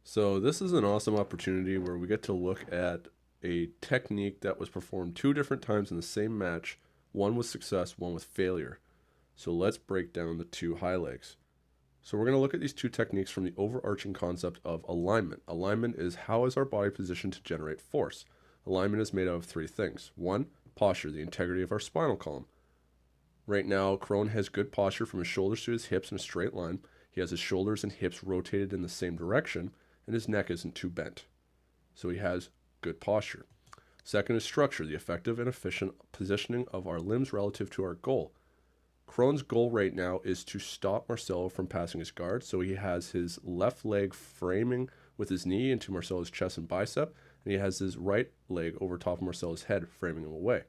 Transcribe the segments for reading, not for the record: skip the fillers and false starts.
So this is an awesome opportunity where we get to look at a technique that was performed two different times in the same match, one with success, one with failure. So let's break down the two high legs. So we're going to look at these two techniques from the overarching concept of alignment. Alignment is how is our body positioned to generate force. Alignment is made out of three things. One, posture, the integrity of our spinal column. Right now, Kron has good posture from his shoulders to his hips in a straight line. He has his shoulders and hips rotated in the same direction, and his neck isn't too bent. So he has good posture. Second is structure, the effective and efficient positioning of our limbs relative to our goal. Kron's goal right now is to stop Marcelo from passing his guard, so he has his left leg framing with his knee into Marcelo's chest and bicep, and he has his right leg over top of Marcelo's head, framing him away.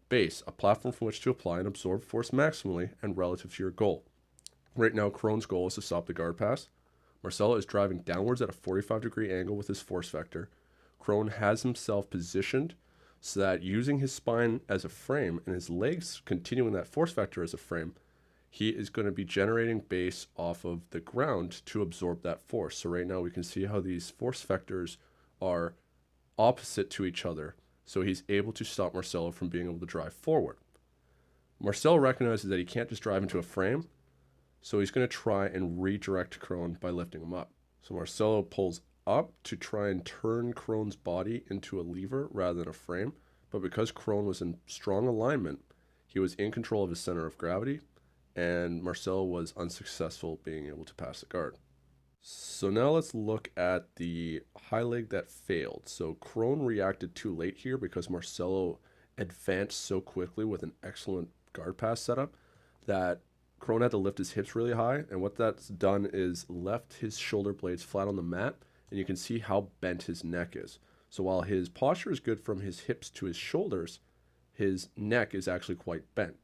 Base, a platform from which to apply and absorb force maximally and relative to your goal. Right now, Kron's goal is to stop the guard pass. Marcelo is driving downwards at a 45-degree angle with his force vector. Kron has himself positioned so that using his spine as a frame and his legs continuing that force vector as a frame, he is going to be generating base off of the ground to absorb that force. So right now we can see how these force vectors are opposite to each other. So he's able to stop Marcelo from being able to drive forward. Marcelo recognizes that he can't just drive into a frame, so he's going to try and redirect Kron by lifting him up. So Marcelo pulls up to try and turn Kron's body into a lever rather than a frame, but because Kron was in strong alignment, he was in control of his center of gravity, and Marcelo was unsuccessful being able to pass the guard. So now let's look at the high leg that failed. So Kron reacted too late here because Marcelo advanced so quickly with an excellent guard pass setup that Kron had to lift his hips really high, and what that's done is left his shoulder blades flat on the mat, and you can see how bent his neck is. So while his posture is good from his hips to his shoulders, his neck is actually quite bent.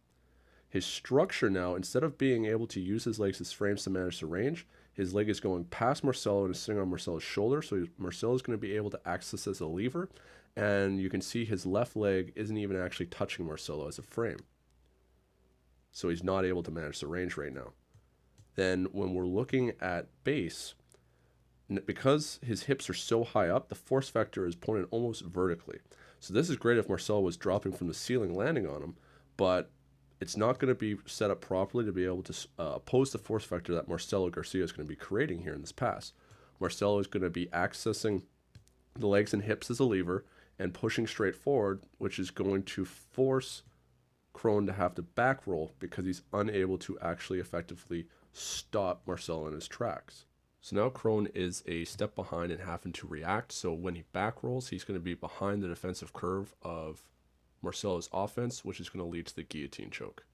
His structure now, instead of being able to use his legs as frames to manage the range, his leg is going past Marcelo and is sitting on Marcelo's shoulder, so Marcelo is going to be able to access as a lever, and you can see his left leg isn't even actually touching Marcelo as a frame. So he's not able to manage the range right now. Then when we're looking at base, because his hips are so high up, the force vector is pointed almost vertically. So this is great if Marcelo was dropping from the ceiling landing on him, but it's not going to be set up properly to be able to oppose the force vector that Marcelo Garcia is going to be creating here in this pass. Marcelo is going to be accessing the legs and hips as a lever and pushing straight forward, which is going to force Kron to have to back roll because he's unable to actually effectively stop Marcelo in his tracks. So now Kron is a step behind and having to react. So when he back rolls, he's going to be behind the defensive curve of Marcelo's offense, which is going to lead to the guillotine choke.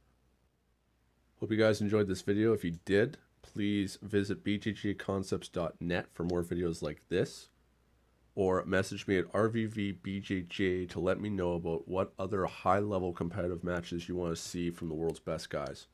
Hope you guys enjoyed this video. If you did, please visit bjjconcepts.net for more videos like this, or message me at rvvbjj to let me know about what other high-level competitive matches you want to see from the world's best guys.